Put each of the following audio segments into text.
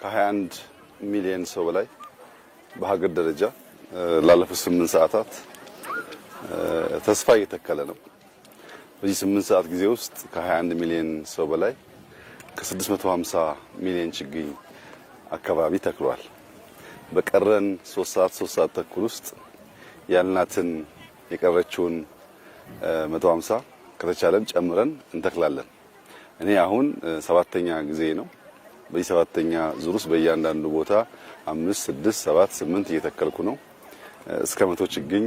ከ21 ሚሊዮን ሰው በላይ በሀገር ደረጃ ላለፉት 8 ሰዓታት ተስፋ እየተከለ ነው። በዚህ 8 ሰዓት ጊዜ ውስጥ ከ21 ሚሊዮን ሰው በላይ ከ650 ሚሊዮን ችግኝ አካባቢ ተክሏል። በቀረን 3 ሰዓት ተኩል ውስጥ ያልናትን የቀረችውን 150 ከተቻለም ጨምረን እንተክላለን። እኔ አሁን 7ኛ ጊዜ ነው። በዚህ 7ኛ ዙር ውስጥ በእያንዳንዱ ቦታ 5 6 7 8 እየተከልኩ ነው። እስከ 100 ችግኝ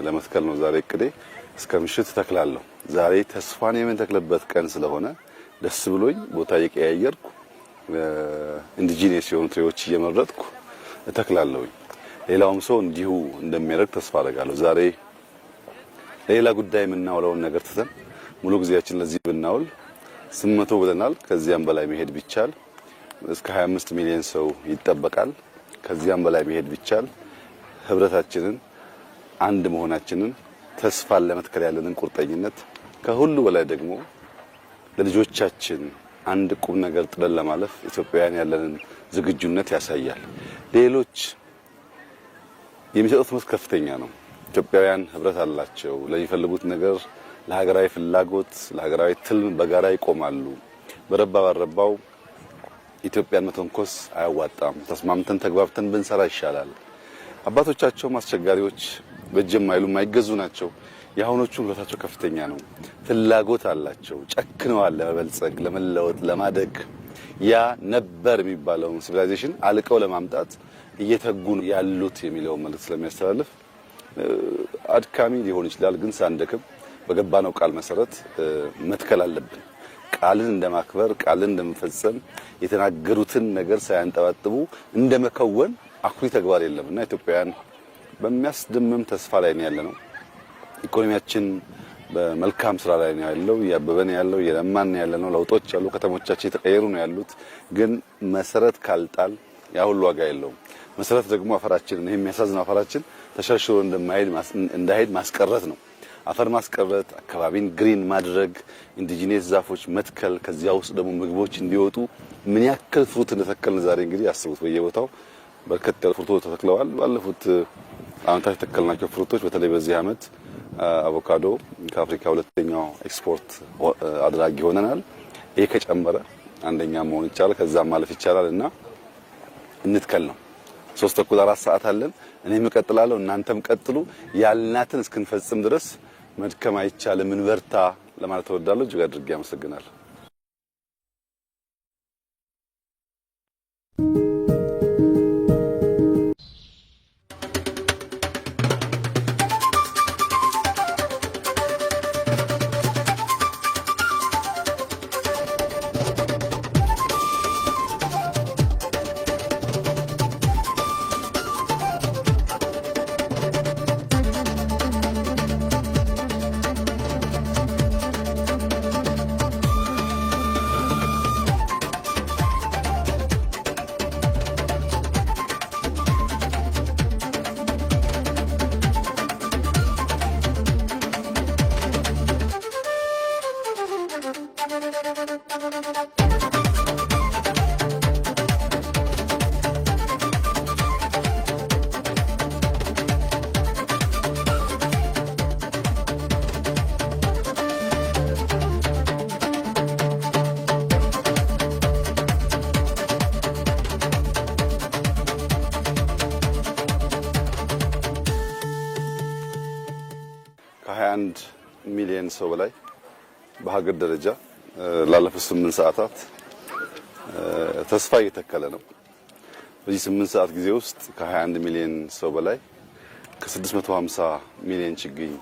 ለመትከል ነው ዛሬ እቅዴ። እስከ ምሽት ተክላለሁ። ዛሬ ተስፋን የምንተክልበት ቀን ስለሆነ ደስ ብሎኝ ቦታ እየቀያየርኩ ኢንዲጂነስ የሆኑ ትሬዎች እየመረጥኩ እተክላለሁ። ሌላውም ሰው እንዲሁ እንደሚያደርግ ተስፋ አደርጋለሁ። ዛሬ ሌላ ጉዳይ የምናውለውን ነገር ትተን ሙሉ ጊዜያችን ለዚህ ብናውል 800 ብለናል። ከዚያም በላይ መሄድ ቢቻል እስከ 25 ሚሊዮን ሰው ይጠበቃል። ከዚያም በላይ መሄድ ቢቻል ህብረታችንን፣ አንድ መሆናችንን፣ ተስፋን ለመትከል ያለንን ቁርጠኝነት ከሁሉ በላይ ደግሞ ለልጆቻችን አንድ ቁም ነገር ጥለን ለማለፍ ኢትዮጵያውያን ያለንን ዝግጁነት ያሳያል። ሌሎች የሚሰጡት ትምህርት ከፍተኛ ነው። ኢትዮጵያውያን ህብረት አላቸው። ለሚፈልጉት ነገር ለሀገራዊ ፍላጎት፣ ለሀገራዊ ትልም በጋራ ይቆማሉ። በረባ ባረባው ኢትዮጵያን መተንኮስ አያዋጣም። ተስማምተን ተግባብተን ብንሰራ ይሻላል። አባቶቻቸው አስቸጋሪዎች በእጅም አይሉ የማይገዙ ናቸው። የአሁኖቹ ህብረታቸው ከፍተኛ ነው። ፍላጎት አላቸው። ጨክነዋል ለመበልጸግ፣ ለመለወጥ፣ ለማደግ። ያ ነበር የሚባለውን ሲቪላይዜሽን አልቀው ለማምጣት እየተጉ ያሉት የሚለው መልእክት ስለሚያስተላልፍ አድካሚ ሊሆን ይችላል፣ ግን ሳንደክም በገባነው ቃል መሰረት መትከል አለብን። ቃልን እንደማክበር፣ ቃልን እንደመፈጸም፣ የተናገሩትን ነገር ሳያንጠባጥቡ እንደመከወን አኩሪ ተግባር የለምና ኢትዮጵያውያን በሚያስደምም ተስፋ ላይ ነው ያለነው። ኢኮኖሚያችን በመልካም ስራ ላይ ነው ያለው። ያበበን ያለው የለማን ያለነው። ለውጦች ያሉ፣ ከተሞቻችን የተቀየሩ ነው ያሉት። ግን መሰረት ካልጣል ያ ሁሉ ዋጋ የለውም። መሰረት ደግሞ አፈራችን ነው። የሚያሳዝነው አፈራችን ተሸርሽሮ እንዳይሄድ ማስቀረት ነው። አፈር ማስቀረት፣ አካባቢን ግሪን ማድረግ፣ ኢንዲጂነስ ዛፎች መትከል፣ ከዚያ ውስጥ ደግሞ ምግቦች እንዲወጡ ምን ያክል ፍሩት እንደተከልን ዛሬ እንግዲህ አስቡት። በየቦታው በርከት ያሉ ፍሩቶች ተተክለዋል። ባለፉት ዓመታት የተከልናቸው ፍሩቶች በተለይ በዚህ ዓመት አቮካዶ ከአፍሪካ 2ኛው ኤክስፖርት አድራጊ ሆነናል። ይሄ ከጨመረ አንደኛ መሆን ይቻላል፣ ከዛም ማለፍ ይቻላልና እንትከል ነው። 3:4 ሰዓት አለን። እኔም እቀጥላለሁ፣ እናንተም ቀጥሉ። ያልናትን እስክንፈጽም ድረስ መድከም አይቻልም። እንበርታ ለማለት እወዳለሁ። እጅግ አድርጌ አመሰግናለሁ። ከ21 ሚሊዮን ሰው በላይ በሀገር ደረጃ ላለፉት 8 ሰዓታት ተስፋ እየተከለ ነው። በዚህ 8 ሰዓት ጊዜ ውስጥ ከ21 ሚሊዮን ሰው በላይ ከ650 ሚሊዮን ችግኝ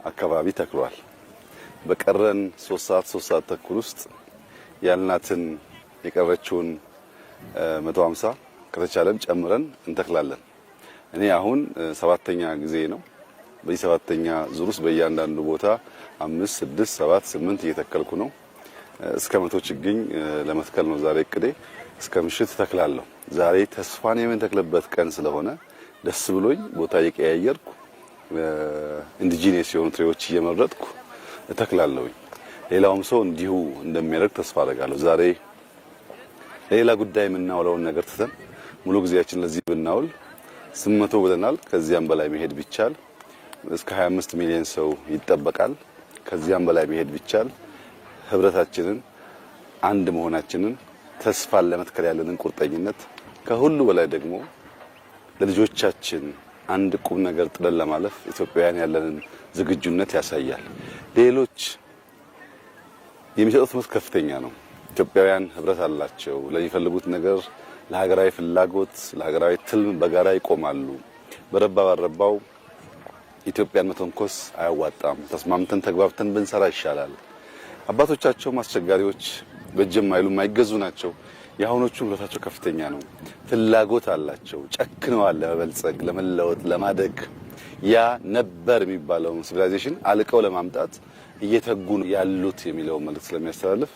አካባቢ ተክሏል። በቀረን 3 ሰዓት ተኩል ውስጥ ያልናትን የቀረችውን 150 ከተቻለም ጨምረን እንተክላለን። እኔ አሁን 7ኛ ጊዜ ነው። በዚህ 7ኛ ዙር ውስጥ በእያንዳንዱ ቦታ 5 6 7 8 እየተከልኩ ነው። እስከ 100 ችግኝ ለመትከል ነው ዛሬ እቅዴ። እስከ ምሽት ተክላለሁ። ዛሬ ተስፋን የምንተክልበት ቀን ስለሆነ ደስ ብሎኝ ቦታ እየቀያየርኩ ኢንዲጂነስ የሆኑ ትሬዎች እየመረጥኩ እተክላለሁ። ሌላውም ሰው እንዲሁ እንደሚያደርግ ተስፋ አደርጋለሁ። ዛሬ ሌላ ጉዳይ የምናውለውን ነገር ትተን ሙሉ ጊዜያችን ለዚህ ብናውል 800 ብለናል። ከዚያም በላይ መሄድ ቢቻል እስከ 25 ሚሊዮን ሰው ይጠበቃል። ከዚያም በላይ መሄድ ቢቻል ህብረታችንን አንድ መሆናችንን ተስፋን ለመትከል ያለንን ቁርጠኝነት ከሁሉ በላይ ደግሞ ለልጆቻችን አንድ ቁም ነገር ጥለን ለማለፍ ኢትዮጵያውያን ያለንን ዝግጁነት ያሳያል። ሌሎች የሚሰጡት መስክ ከፍተኛ ነው። ኢትዮጵያውያን ህብረት አላቸው። ለሚፈልጉት ነገር ለሀገራዊ ፍላጎት፣ ለሀገራዊ ትልም በጋራ ይቆማሉ። በረባ ባረባው ኢትዮጵያን መተንኮስ አያዋጣም። ተስማምተን ተግባብተን ብንሰራ ይሻላል። አባቶቻቸውም አስቸጋሪዎች በጀም አይሉ የማይገዙ ናቸው። የአሁኖቹ ህብረታቸው ከፍተኛ ነው። ፍላጎት አላቸው። ጨክነዋል ለመበልጸግ፣ ለመለወጥ፣ ለማደግ ያ ነበር የሚባለው ሲቪላይዜሽን አልቀው ለማምጣት እየተጉ ያሉት የሚለው መልእክት ስለሚያስተላልፍ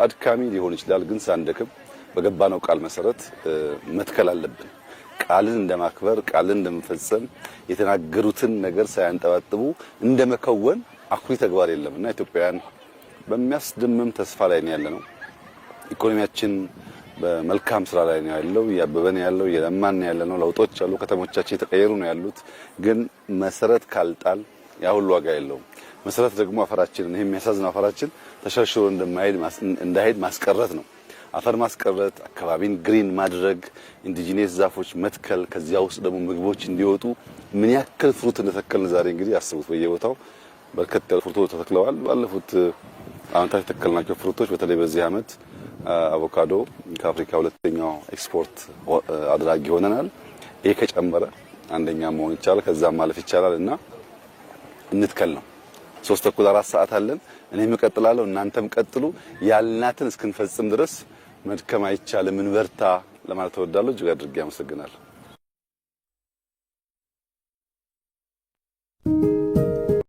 አድካሚ ሊሆን ይችላል፣ ግን ሳንደክም በገባነው ቃል መሰረት መትከል አለብን። ቃልን እንደማክበር፣ ቃልን እንደመፈጸም፣ የተናገሩትን ነገር ሳያንጠባጥቡ እንደመከወን አኩሪ ተግባር የለምና ኢትዮጵያውያን በሚያስደምም ተስፋ ላይ ነው ያለነው። ኢኮኖሚያችን በመልካም ስራ ላይ ነው ያለው፣ ያበበን ያለው፣ የለማን ያለነው። ለውጦች አሉ፣ ከተሞቻችን የተቀየሩ ነው ያሉት። ግን መሰረት ካልጣል ያ ሁሉ ዋጋ የለውም። መሰረት ደግሞ አፈራችንን፣ ይሄ የሚያሳዝነው አፈራችን ተሸርሽሮ እንዳይሄድ ማስቀረት ነው። አፈር ማስቀረት፣ አካባቢን ግሪን ማድረግ፣ ኢንዲጂነስ ዛፎች መትከል፣ ከዚያ ውስጥ ደግሞ ምግቦች እንዲወጡ ምን ያክል ፍሩት እንደተከልን ዛሬ እንግዲህ አስቡት። በየቦታው በርከት ያሉ ፍሩቶች ተተክለዋል። ባለፉት አመታት የተከልናቸው ፍሩቶች በተለይ በዚህ አመት አቮካዶ ከአፍሪካ ሁለተኛው ኤክስፖርት አድራጊ ሆነናል። ይሄ ከጨመረ አንደኛ መሆን ይቻላል፣ ከዛም ማለፍ ይቻላል እና እንትከል ነው። 3 ተኩል 4 ሰዓት አለን። እኔም እቀጥላለሁ፣ እናንተም ቀጥሉ። ያልናትን እስክንፈጽም ድረስ መድከም አይቻልም። እንበርታ ለማለት እወዳለሁ። እጅግ አድርጌ አመሰግናለሁ።